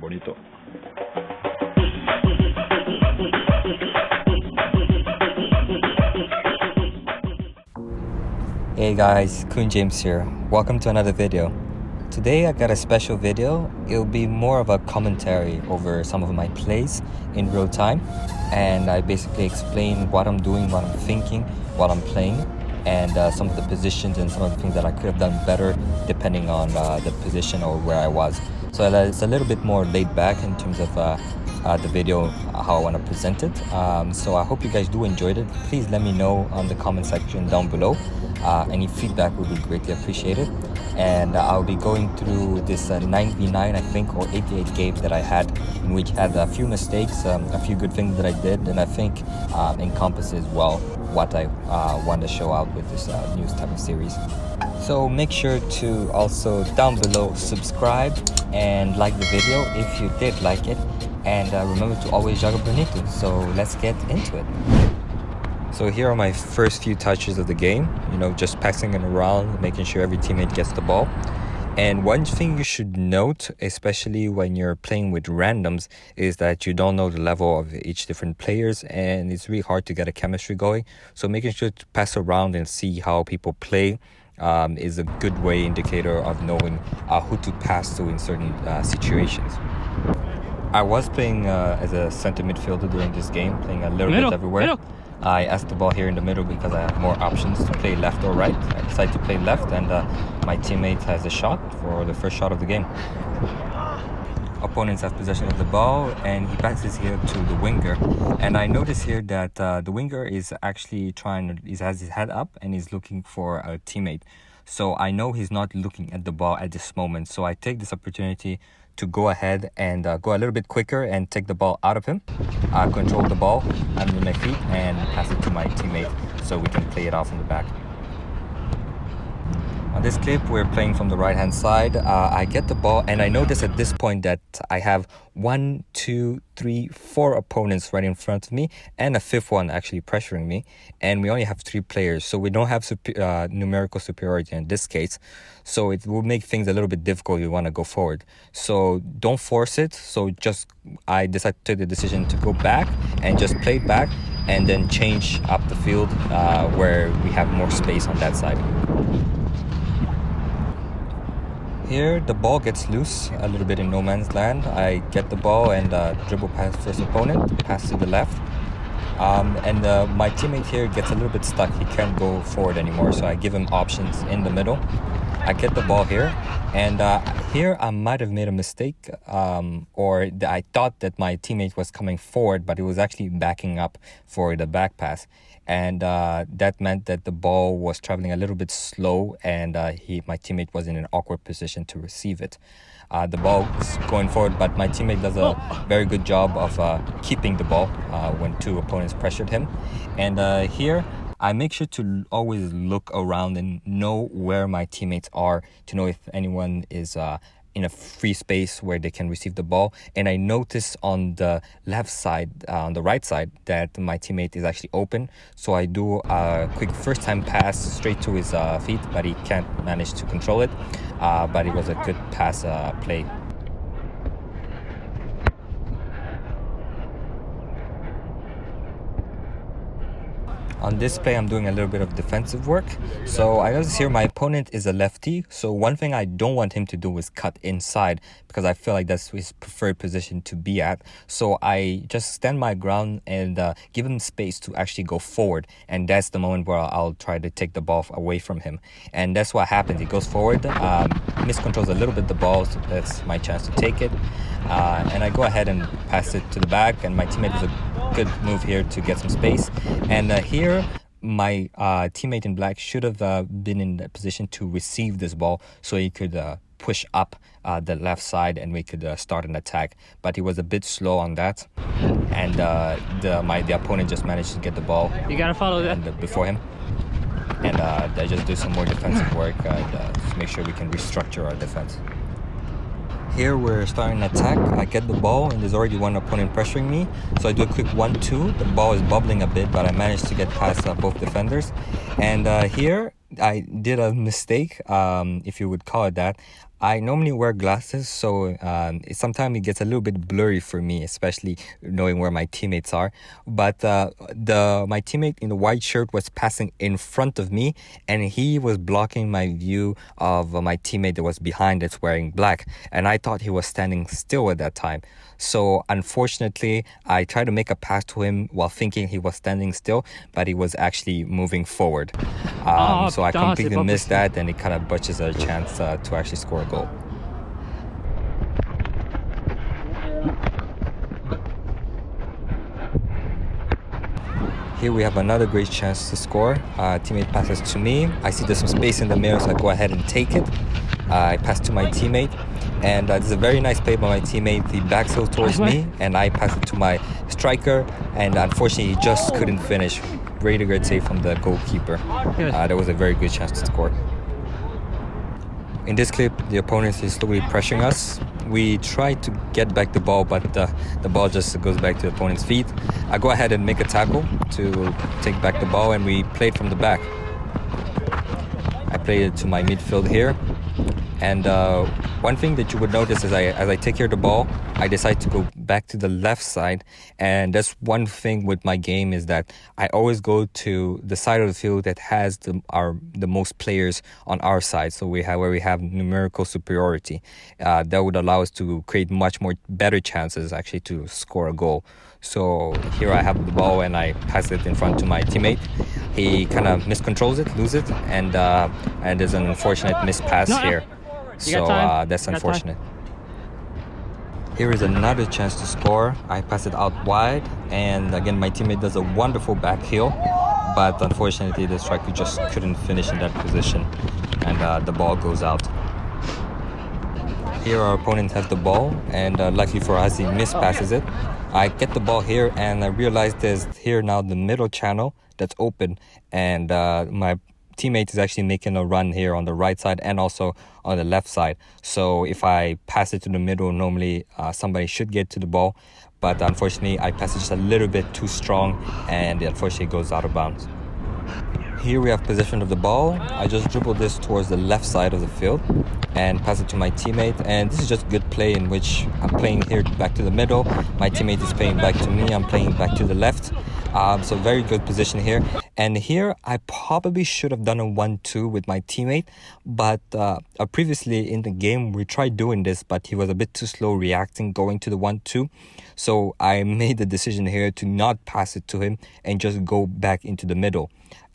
bonito. Hey guys, Kun James here. Welcome to another video. Today I got a special video. It'll be more of a commentary over some of my plays in real time, and I basically explain what I'm doing, what I'm thinking while I'm playing, and some of the positions and some of the things that I could have done better depending on the position or where I was. So it's a little bit more laid back in terms of the video, how I want to present it. So I hope you guys do enjoy it. Please let me know on the comment section down below. Any feedback would be greatly appreciated. And I'll be going through this 9v9 I think, or 88 game that I had, in which had a few mistakes, a few good things that I did, and I think encompasses well what I want to show out with this new type of series. So make sure to also down below subscribe and like the video if you did like it, and remember to always joga bonito. So let's get into it. So here are my first few touches of the game, just passing it around, making sure every teammate gets the ball. And one thing you should note, especially when you're playing with randoms, is that you don't know the level of each different players, and it's really hard to get a chemistry going. So making sure to pass around and see how people play is a good way indicator of knowing who to pass to in certain situations. I was playing as a center midfielder during this game, playing a little bit everywhere. I asked the ball here in the middle because I have more options to play left or right. I decided to play left, and my teammate has a shot for the first shot of the game. Opponents have possession of the ball, and he passes here to the winger. And I notice here that the winger is actually he has his head up and he's looking for a teammate. So I know he's not looking at the ball at this moment. So I take this opportunity to go ahead and go a little bit quicker and take the ball out of him, control the ball under my feet, and pass it to my teammate so we can play it off in the back. On this clip, we're playing from the right hand side. I get the ball, and I notice at this point that I have 1, 2, 3, 4 opponents right in front of me, and a fifth one actually pressuring me, and we only have 3 players, so we don't have numerical superiority in this case. So it will make things a little bit difficult if you want to go forward. So don't force it. So I decided to take the decision to go back and just play it back, and then change up the field where we have more space on that side. Here, the ball gets loose a little bit in no man's land. I get the ball and dribble past first opponent, pass to the left. And my teammate here gets a little bit stuck. He can't go forward anymore, so I give him options in the middle. I get the ball here, and here I might have made a mistake, or I thought that my teammate was coming forward, but he was actually backing up for the back pass. And that meant that the ball was traveling a little bit slow, and my teammate was in an awkward position to receive it. The ball is going forward, but my teammate does a very good job of keeping the ball when 2 opponents pressured him. And here, I make sure to always look around and know where my teammates are, to know if anyone is in a free space where they can receive the ball. And I notice on the left side, on the right side, that my teammate is actually open. So I do a quick first time pass straight to his feet, but he can't manage to control it. But it was a good pass play. On this play, I'm doing a little bit of defensive work. So I notice here my opponent is a lefty. So one thing I don't want him to do is cut inside, because I feel like that's his preferred position to be at. So I just stand my ground and give him space to actually go forward. And that's the moment where I'll try to take the ball away from him. And that's what happens. He goes forward, miscontrols a little bit the ball, so that's my chance to take it. And I go ahead and pass it to the back, and my teammate does a good move here to get some space. And here my teammate in black should have been in the position to receive this ball, so he could push up the left side and we could start an attack. But he was a bit slow on that, and the opponent just managed to get the ball. You gotta follow that before him, and I just do some more defensive work to make sure we can restructure our defense. Here we're starting an attack. I get the ball and there's already one opponent pressuring me, so I do a quick 1-2. The ball is bubbling a bit, but I managed to get past both defenders. And here I did a mistake, if you would call it that. I normally wear glasses, so sometimes it gets a little bit blurry for me, especially knowing where my teammates are. But my teammate in the white shirt was passing in front of me, and he was blocking my view of my teammate that was behind that's wearing black. And I thought he was standing still at that time. So unfortunately, I tried to make a pass to him while thinking he was standing still, but he was actually moving forward. So I completely missed that, and it kind of butches our chance to actually score a goal. Here we have another great chance to score. Teammate passes to me. I see there's some space in the middle, so I go ahead and take it. I pass to my teammate, and this is a very nice play by my teammate. He backs heel towards me, and I pass it to my striker, and unfortunately he just couldn't finish. Really great save from the goalkeeper. That was a very good chance to score. In this clip, the opponent is slowly pressuring us. We try to get back the ball, but the ball just goes back to the opponent's feet. I go ahead and make a tackle to take back the ball, and we play it from the back. I play it to my midfield here. And one thing that you would notice is as I take care of the ball, I decide to go back to the left side. And that's one thing with my game, is that I always go to the side of the field that has the most players on our side. So where we have numerical superiority. That would allow us to create much more better chances actually to score a goal. So here I have the ball, and I pass it in front to my teammate. He kind of miscontrols it, loses it, and there's an unfortunate missed pass here. So that's unfortunate. Here is another chance to score. I pass it out wide, and again my teammate does a wonderful back heel, but unfortunately the striker just couldn't finish in that position, and the ball goes out. Here our opponent has the ball, and luckily for us he mispasses it. I get the ball here, and I realize there's here now the middle channel that's open, and my teammate is actually making a run here on the right side and also on the left side. So if I pass it to the middle, normally somebody should get to the ball, but unfortunately I pass it just a little bit too strong, and it unfortunately goes out of bounds. Here we have possession of the ball. I just dribble this towards the left side of the field and pass it to my teammate, and this is just good play in which I'm playing here back to the middle. My teammate is playing back to me, I'm playing back to the left. So very good position here. And here I probably should have done a 1-2 with my teammate, but previously in the game we tried doing this, but he was a bit too slow reacting going to the 1-2. So I made the decision here to not pass it to him and just go back into the middle.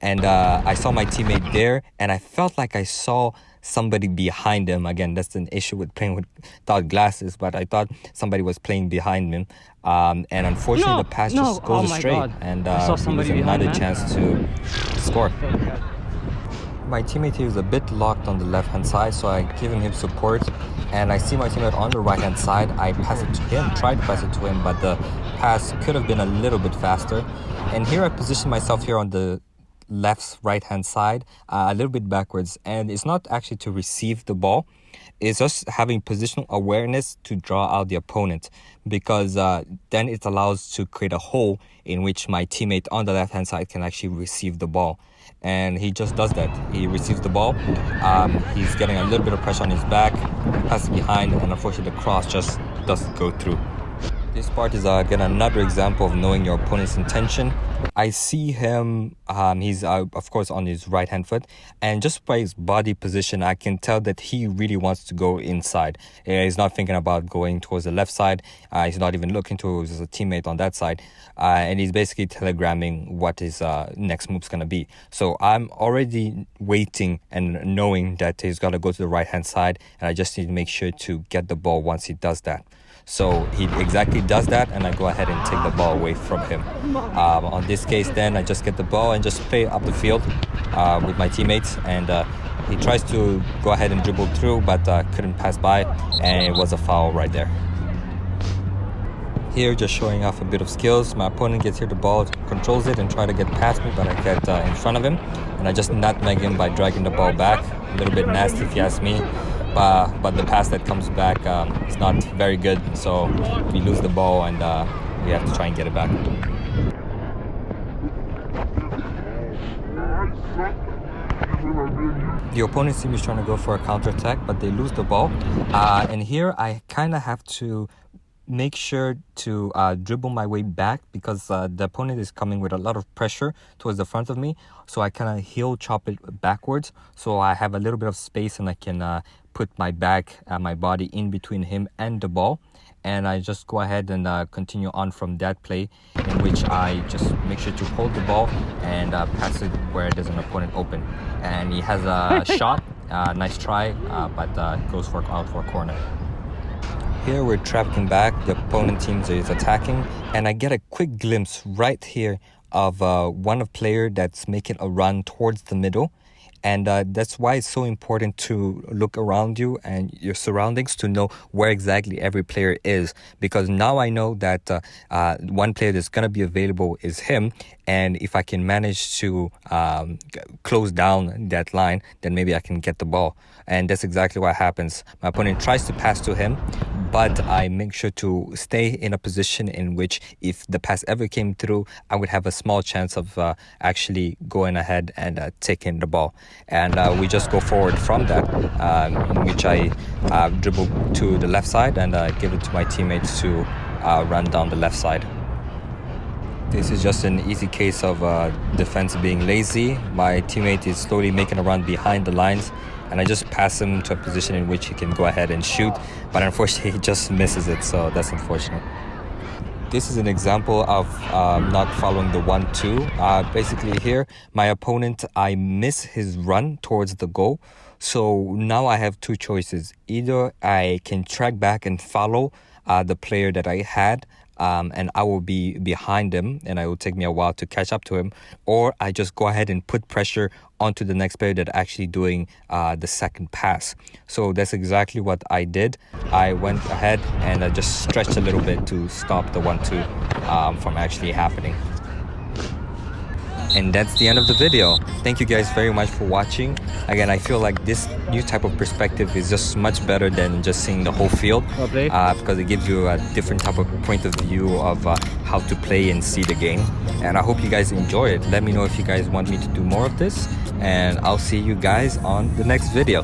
And I saw my teammate there, and I felt like I saw somebody behind him. Again, that's an issue with playing without glasses, but I thought somebody was playing behind him. And unfortunately, the pass just goes astray, and we lose another chance to score. My teammate here is a bit locked on the left-hand side, so I give him support, and I see my teammate on the right-hand side. I pass it to him, tried to pass it to him, but the pass could have been a little bit faster. And here I position myself here on the right hand side, a little bit backwards, and it's not actually to receive the ball, it's just having positional awareness to draw out the opponent, because then it allows to create a hole in which my teammate on the left hand side can actually receive the ball. And he just does that. He receives the ball, he's getting a little bit of pressure on his back, passes behind, and unfortunately the cross just doesn't go through. This part is again another example of knowing your opponent's intention. I see him, he's of course on his right hand foot, and just by his body position I can tell that he really wants to go inside. He's not thinking about going towards the left side, he's not even looking towards his teammate on that side, and he's basically telegramming what his next move's gonna be. So I'm already waiting and knowing that he's gonna go to the right hand side, and I just need to make sure to get the ball once he does that. So he exactly does that, and I go ahead and take the ball away from him. On this case then, I just get the ball and just play up the field with my teammates, and he tries to go ahead and dribble through, but couldn't pass by, and it was a foul right there. Here, just showing off a bit of skills. My opponent gets here the ball, controls it, and try to get past me, but I get in front of him, and I just nutmeg him by dragging the ball back. A little bit nasty if you ask me. But the pass that comes back is not very good, so we lose the ball, and we have to try and get it back. The opponent team is trying to go for a counter-attack, but they lose the ball. And here I kind of have to make sure to dribble my way back because the opponent is coming with a lot of pressure towards the front of me. So I kind of heel chop it backwards. So I have a little bit of space and I can put my back, my body in between him and the ball. And I just go ahead and continue on from that play, in which I just make sure to hold the ball and pass it where there's an opponent open. And he has a shot, nice try, but goes out for a corner. Here we're tracking back, the opponent team is attacking, and I get a quick glimpse right here of one player that's making a run towards the middle. And that's why it's so important to look around you and your surroundings to know where exactly every player is. Because now I know that one player that's going to be available is him. And if I can manage to close down that line, then maybe I can get the ball. And that's exactly what happens. My opponent tries to pass to him, but I make sure to stay in a position in which if the pass ever came through, I would have a small chance of actually going ahead and taking the ball. And we just go forward from that, in which I dribble to the left side and give it to my teammates to run down the left side. This is just an easy case of defense being lazy. My teammate is slowly making a run behind the lines, and I just pass him to a position in which he can go ahead and shoot, but unfortunately he just misses it, so that's unfortunate. This is an example of not following the 1-2. Basically here, my opponent, I miss his run towards the goal. So now I have two choices. Either I can track back and follow the player that I had, and I will be behind him and it will take me a while to catch up to him, or I just go ahead and put pressure onto the next player that actually doing the second pass. So that's exactly what I did. I went ahead and I just stretched a little bit to stop the 1-2 from actually happening. And that's the end of the video. Thank you guys very much for watching. Again, I feel like this new type of perspective is just much better than just seeing the whole field, because it gives you a different type of point of view of how to play and see the game. And I hope you guys enjoy it. Let me know if you guys want me to do more of this, and I'll see you guys on the next video.